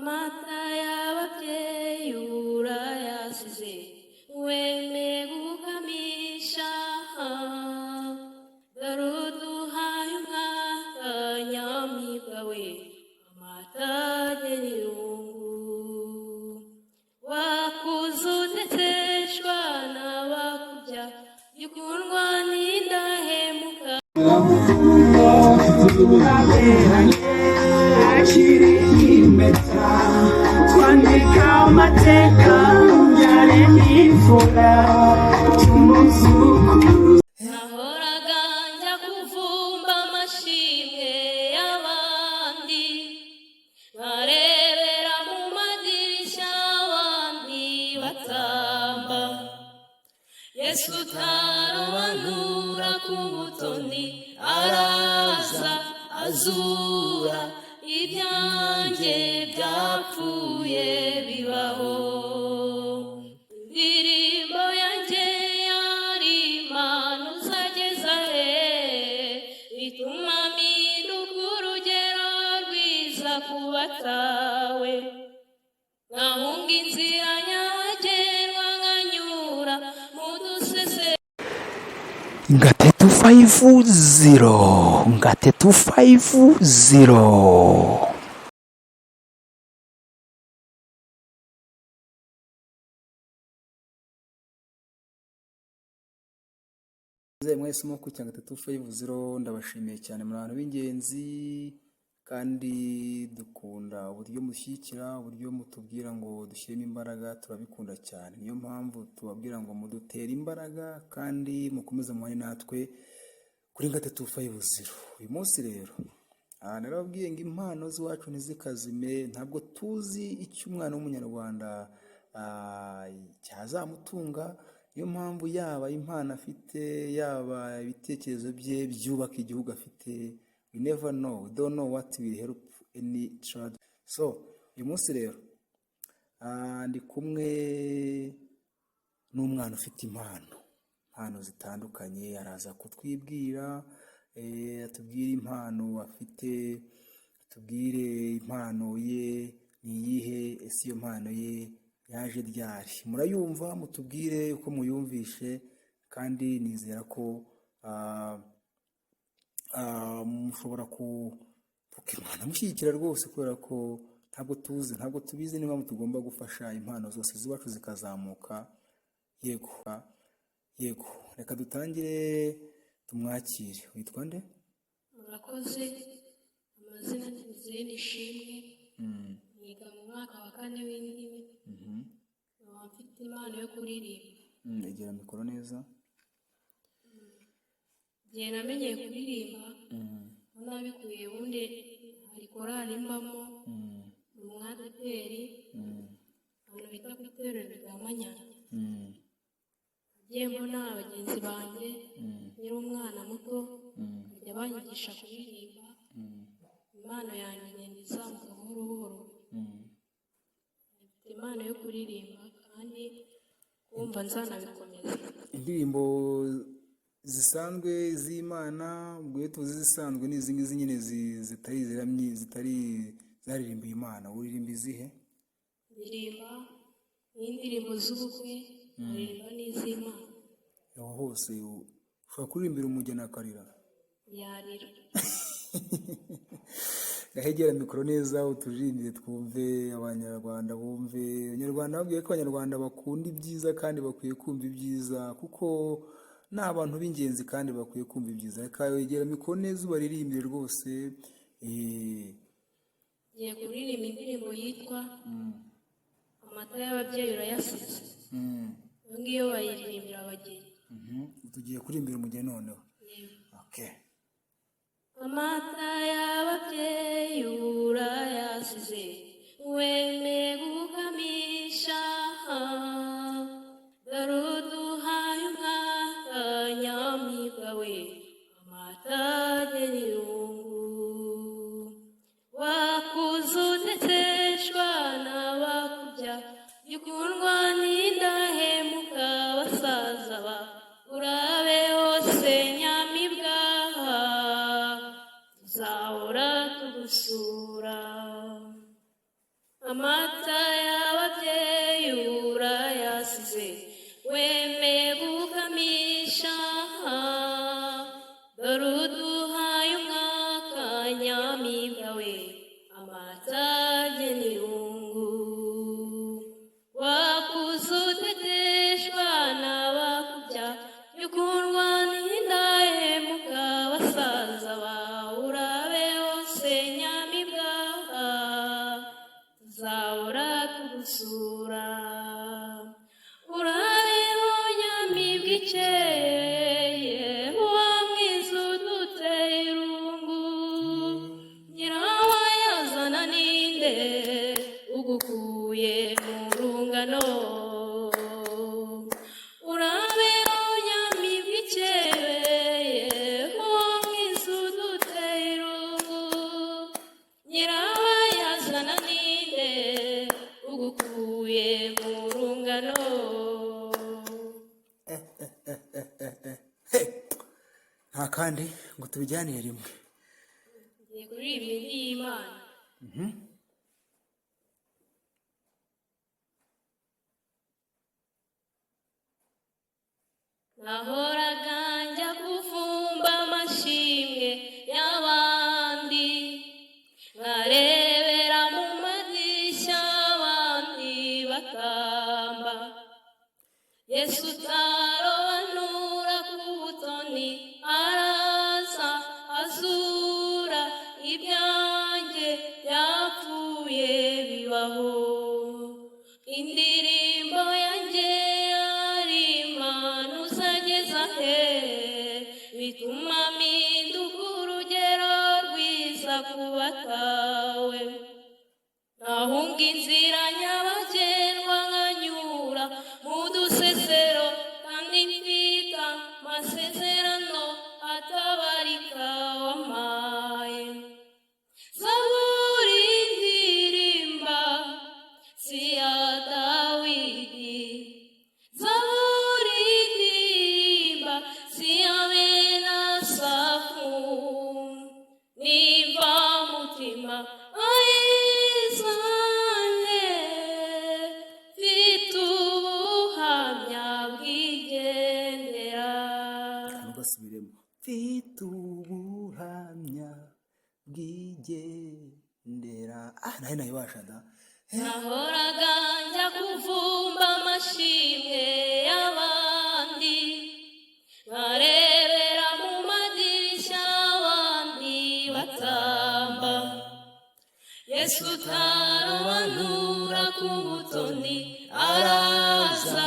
amata y'ababyeyi urayasize wemeye gukamisha garuduhaye umwaka nyamibwa we amata agena irungu wakuze uteteshwa n'abakubya gikundwa n'indahemuka twandika amateka byare n'imfura cy'umuzukuru nahoraga njya kuvumba amashimwe y'abandi barebera mu madirishya abandi batamba Yesu utarobanura ku butoni araza azura ibyanjye byapfuye bibaho indirimbo yanjye yari impano uzageza he bituma mpinduka urugero rwiza ku batawe nkahunga inzira nyabagendwa nkanyura mu dusese Ngatetu 50 Ngatetu 50. Mwese mu kucyanga 350 ndabashimiye cyane muri abantu b'ingenzi kandi dukunda uburyo mushyikira uburyo mutubwira ngo dushyiremo imbaraga turabikunda cyane niyo mpamvu tubabwira ngo mudutere imbaraga kandi mukomeze muhane natwe kuri Ngatetu 250 uyu munsi rero narababwiye ngo impano z'iwacu ntizikazime ntabwo tuzi icyo umwana w'umunyarwanda cyazamutunga niyo mpamvu yaba impano afite yaba ibitekerezo bye byubaka igihugu afite we never know we don't know what will help any child so uyu munsi rero ndi kumwe n'umwana ufite impano zitandukanye araza kutwibwira atubwire impano afite atubwire impano ye ni iyihe ese iyo mpano ye yaje ryari murayumva mutubwire uko muyumvishe kandi nizera ko mushobora kukimana mushyigikira rwose kubera ko ntabwo tubizi niba tugomba gufasha impano zose z'iwacu zikazamuka yego reka dutangire tumwakire witwa nde murakoze amazina y'izindi shimwe niga mu mwaka wa 4 w'indimi mfite impano yo kuririmba egera mikoro neza igihe namenyeye kuririmba nabikuye ubundi hari korali mbamo mu mwadeperi abantu bita ku itorero rya Manyara ngiye mbona abagenzi banjye nyiri umwana muto bajya banyigisha kuririmba impano yanjye igenda izamuka buhoro buhoro mfite impano yo kuririmba kandi kumva nzanabikomeza indirimbo zisanzwe z'Imana ubwo tuzi zisanzwe n'izi ngizi nyine zitari ziramye zitari zaririmba Imana uririmba izihe ndirimba n'indirimbo z'ubukwe ndirimba n'iz'Imana aho hose ushobora kuririmbira umugeni akarira yarira gahegera mikoro neza utujindire twumve abanyarwanda bumve abanyarwanda babwiye ko abanyarwanda bakunda ibyiza kandi bakwiye kumva ibyiza kuko ni abantu b'ingenzi kandi bakwiye kumva ibyiza reka wegera mikoro neza ubaririmbire rwose ngiye kuririmba indirimbo yitwa amata y'ababyeyi urayasize iyo ngiyo bayiririmbira abageni tugiye kurimbira umugeni noneho okay amata y'ababyeyi urayasize wemeye gukamisha garuduhaye umwaka nyamibwa we amata agena irungu wakuze uteteshwa n'abakubya gikundwa n'indahemuka basaza ba urabe hose nyamibwa tuzahora tugusura amata y'ababyeyi urayasize wemeye gukamisha dore uduhaye umwaka nyamibwa we amata agena irungu wakuze uteteshwa n'abakubya ukundwa n'indahemuka basaza bawe urabe hose nyamibwa tuzahora tugusura urabeho nyamibwa ikeye wa mwiza uduteye irungu nyirabayazana ninde ugukuye mu rungano urabeho nyamibwa ikeye wa mwiza uduteye irungu nyirabayazana ninde ugukuye mu rungano nta kandi ngo tubijyanire rimwe. ngiye kuririmba y'Imana nahoraga njya kuvumba amashimwe y'abandi nkarebera mu madirishya abandi batamba Yesu utarobanura ku butoni araza azura ibyanjye byapfuye bibaho indirimbo yanjye yari impano uzageza he bituma mpinduka urugero rwiza ku batawe nahunga inzira nyabagendwa nkanyura mu dusesero kandi mfite amasezerano atabarika wampaye zaburi ndirimba si iya Dawidi zaburi ndirimba si iya bene Asafu nimva mutima ayizane mfite ubuhamya bwigendera Basubiremo. Mfite ubuhamya bwigendera. Nayo nayibasha da. nahoraga njya kuvumba amashimwe y'abandi nkarebera mu madirishya abandi batamba Yesu utarobanura ku butoni araza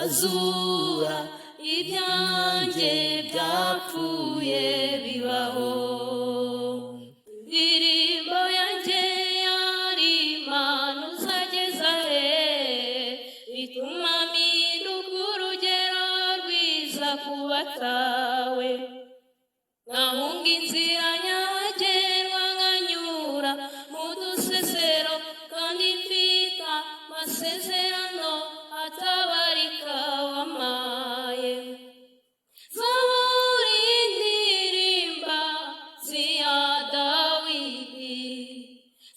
azura ibyanjye byapfuye bibaho indirimbo yanjye yari impano uzageza he bituma mpinduka urugero rwiza ku batawe nkahunga inzira nyabagendwa nkanyura mu dusesero kandi mfite amasezerano atabarika wampaye zaburi ndirimba si iya Dawidi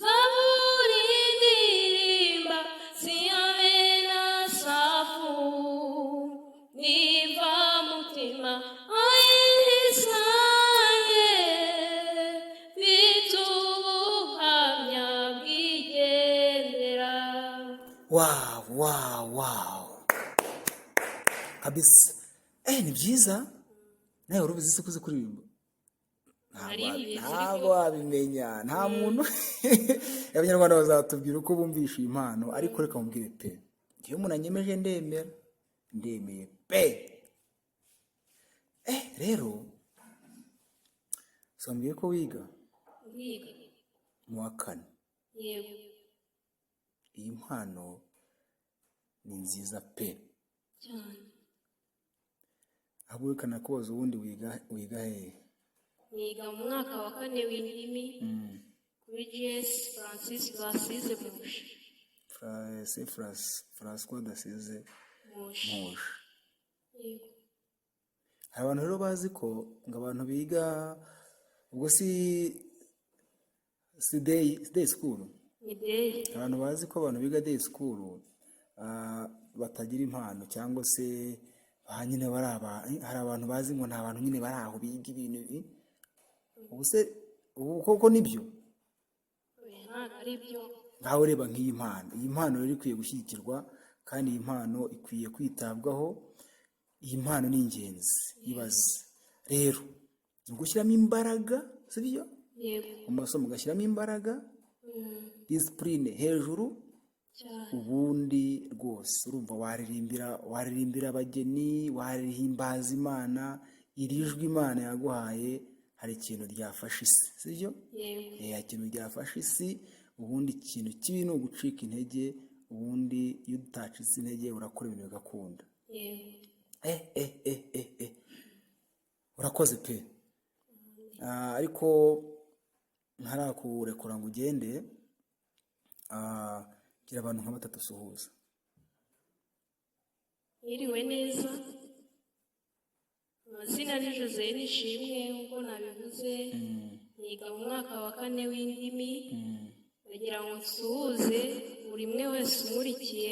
zaburi ndirimba si iya bene Asafu nimva mutima ayizanye mfite ubuhamya bwigendera Wow. Kabisa. Ni byiza. Nawe urubizi se kuzi kuririmba. Ntabwo wabimenya. Nta muntu. Abanyarwanda bazatubwira uko bumvisha impano ariko reka mubwire pe. Iyo umuntu anyemeje ndemeye pe. Rero sombye ko wiga ndiga mu wa kane. yego Iyi mpano ni nziza pe. cyane Ahubwo kana kubaza ubundi wiga he? niga mu mwaka wa kane w'indimi kuri GS Francis Basize Mushi François d'Assise Mushi Mushi. yego Hari abantu rero bazi ko ngo abantu biga ubwo si day school ni day. abantu bazi ko abantu biga day school batagira impano cyangwa se nyine hari abantu bazi ngo nta bantu nyine bari aho biga ibintu ubu se ubu koko nibyo ntabwo ari byo. nkawe ureba nk'iyi mpano, iyi mpano rero ikwiye gushyigikirwa kandi iyi mpano ikwiye kwitabwaho. Iyi mpano ni ingenzi. Ibaze rero ni ugushyiramo imbaraga, si byo? Yego. mu masomo ugashyiramo imbaraga, disipurine hejuru, ubundi rwose urumva waririmbira abageni, warihimbaza Imana. Iri jwi Imana yaguhaye hari ikintu ryafasha isi, si byo? Yego. Ikintu ryafasha isi. Ubundi ikintu kibi ni ugucika intege, ubundi iyo utacitse intege urakora ibintu bigakunda. Yego. Urakoze pe. Ariko ntarakurekura ngo ugende, gira abantu nka batatu usuhuza. Mwiriwe neza, amazina ni Jose Nishimwe nk'uko nabivuze, niga mu mwaka wa 4 w'indimi. Ndagira ngo nsuhuze buri umwe wese umurikiye,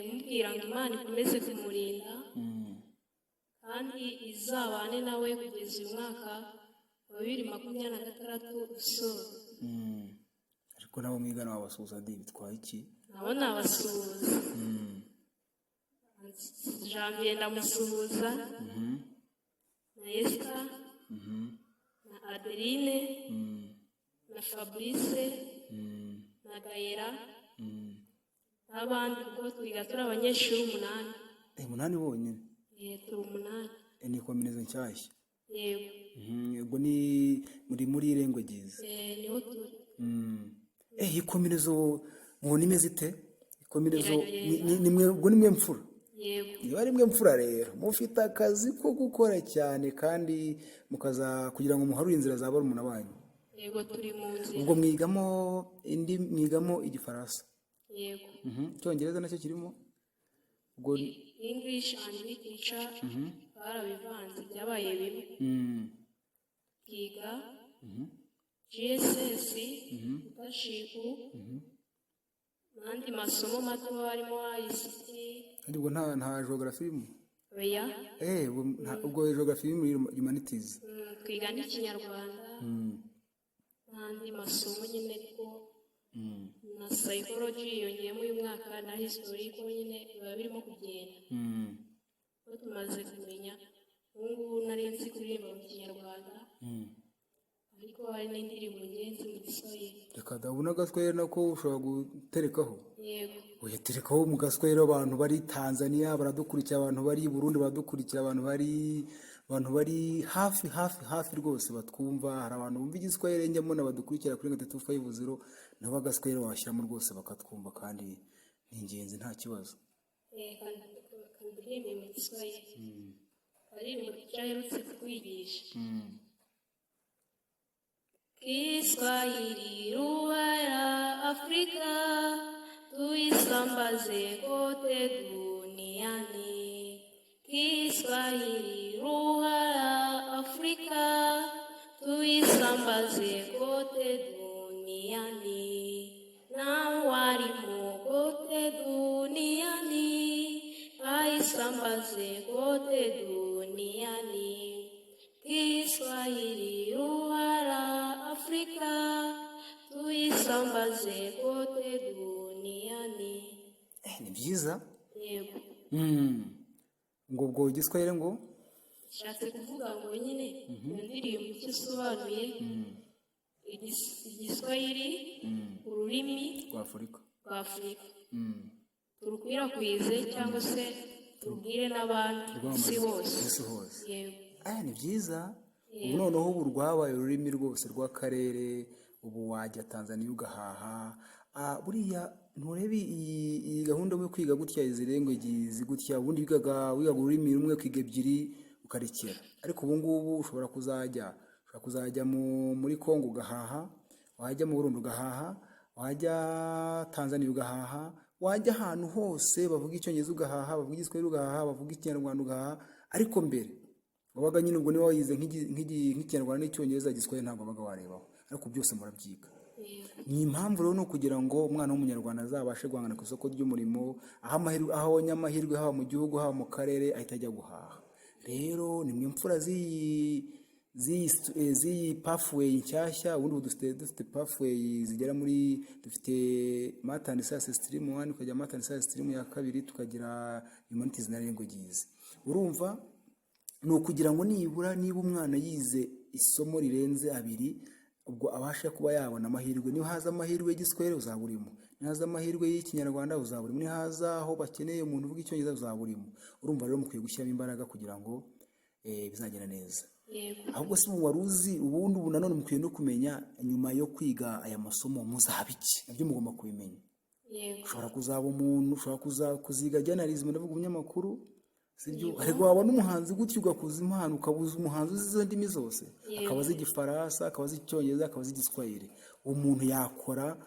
mubwira ngo Imana ikomeze kumurinda kandi izabane nawe kugeza uyu mwaka wa 2026 usoza. Ariko nabo mwigana wabasuhuza bitwaye iki? Nabo nabasuhuza. Janvier ndamusuhuza, na Esther, na Adeline, na Fabrice, na Gaera, n'abandi kuko twiga turi abanyeshuri 8. 8 bonyine? Turi 8. Ni kombineza nshyashya? Yego. Ubwo ni muri languages? Niho turi. Iyi kombinezo mubona imeze ite? Kombinezo ubwo ni mwe mfura? Yego. Niba ari mwe mfura rero mufite akazi ko gukora cyane kandi mukaza kugira ngo muharure inzira za barumuna banyu. Yego, turi mu nzira. Ubwo mwigamo Igifaransa? Yego. Icyongereza nacyo kirimo? Ubwo English and literature barabivanze byabaye bimwe. Twiga GSS, Utashiku, n'andi masomo mato harimo ICT. Kandi ubwo nta geography irimo? Oya. Ubwo geography iri muri humanities? Twiga n'Ikinyarwanda n'andi masomo nyine ko na psychology yongeyemo uyu mwaka na history ko nyine biba birimo kugenda. Ko tumaze kumenya ubu nari nzi kuririmba mu Kinyarwanda, ariko hari n'indirimbo ngenzi mu Giswahili. Reka ndabona agaswahili nako ushobora guterekaho? Yego. Uyaterekaho mu gaswahili. Abantu bari Tanzania baradukurikira, abantu bari Burundi baradukurikira, abantu bari hafi rwose batwumva. Hari abantu bumva Igiswahili njyamo badukurikira kuri 350, nabo agaswahili washyiramo rwose bakatwumva kandi ni ingenzi nta kibazo. Kandirimbe mu Giswahili. Karirimbo cyaherutse kutwigisha. Kiswahili lugha ya Afrika, tuisambaze kote duniani. Kiswahili lugha ya Afrika, tuisambaze kote duniani. Na walimu kote duniani, aisambaze kote duniani. Kiswahili lugha ya Afrika, tuisambaze kote duniani. Ni byiza. Yego. Ngo ubwo Igiswahili ngo Nshatse kuvuga ngo nyine iyo ndirimbo icyo isobanuye, Igiswahili ururimi rwa Afurika turukwirakwize cyangwa se turubwire n'abandi isi hose. Yego. Ni byiza. Ubu noneho ubu rwabaye ururimi rwose rw'akarere. Ubu wajya Tanzania ugahaha. Buriya nturebe iyi gahunda yo kwiga gutya izi languages gutya, ubundi wigaga ururimi rumwe kwiga 2 ukarekera. Ariko ubu ngubu ushobora kuzajya muri Kongo ugahaha, wajya mu Burundi ugahaha, wajya Tanzania ugahaha, wajya ahantu hose bavuga Icyongereza ugahaha, bavuga Igiswahili ugahaha, bavuga Ikinyarwanda ugahaha. Ariko mbere wabaga nyine ubwo niba wayize nk'Ikinyarwanda n'Icyongereza, Igiswahili ntabwo wabaga warebaho, ariko byose murabyiga. ni impamvu rero ni ukugira ngo umwana w'umunyarwanda azabashe guhangana ku isoko ry'umurimo, aho abonye amahirwe haba mu gihugu haba mu karere ahita ajya guhaha. Rero ni mwe mfura z'iyi pathway nshyashya. Ubundi dufite pathway zigera muri, dufite Math and Science Stream 1, tukagira Math and Science Stream ya 2, tukagira Humanities na Languages. Urumva ni ukugira ngo niba umwana yize isomo rirenze 2, ubwo abasha kuba yabona amahirwe. Niba haza amahirwe y'igiswahili uzaba urimo, nihaza amahirwe y'ikinyarwanda uzaba urimo, nihaza aho bakeneye umuntu uvuga icyongereza uzaba urimo. Urumva rero mukwiye gushyiramo imbaraga kugira ngo bizagenda neza. Ahubwo se wari uzi ubundi ubu nanone mukwiye no kumenya nyuma yo kwiga aya masomo muzaba iki, nabyo mugomba kubimenya. Ushobora kuzaba umuntu, ushobora kuziga journalism, ndavuga ubunyamakuru, sibyo? Ariko waba n'umuhanzi gutyo ugakuza impano, ukabuza umuhanzi uzi izo ndimi zose, akaba azi igifaransa, akaba azi icyongereza, akaba azi igiswahili. Umuntu yakora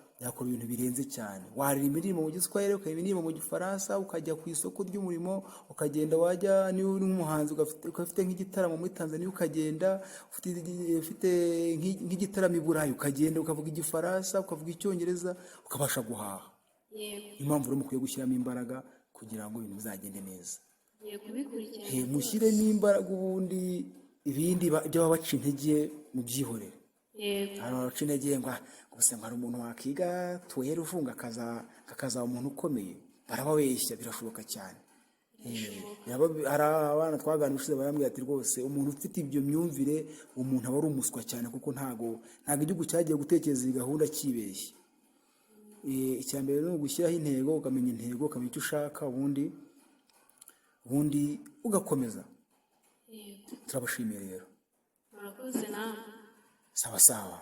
ibintu birenze cyane. Waririmba indirimbo mu giswahili, ukaririmba indirimbo mu gifaransa, ukajya ku isoko ry'umurimo, ukagenda wajya niba uri nk'umuhanzi ugafite nk'igitaramo muri Tanzania, ukagenda ufite nk'igitaramo i Burayi, ukagenda ukavuga igifaransa, ukavuga icyongereza, ukabasha guhaha. Impamvu rero mukwiye gushyiramo imbaraga kugira ngo ibintu bizagende neza. Mushyiremo imbaraga, ubundi ibindi by'aba baca intege mu byihorere. Hano baca intege ngo gusa hari umuntu wakiga tuwere ufunga akazaba umuntu ukomeye, barababeshya, birashoboka cyane. Hari abana twaganira ushize barambwira ati rwose umuntu ufite ibyo myumvire, umuntu aba ari umuswa cyane, kuko ntago igihugu cyagiye gutekereza iyi gahunda kibeshye. Icya mbere ni ugushyiraho intego, ukamenya intego, ukamenya icyo ushaka, ubundi ugakomeza. Turabashimiye rero. Murakoze nawe. Sawa sawa.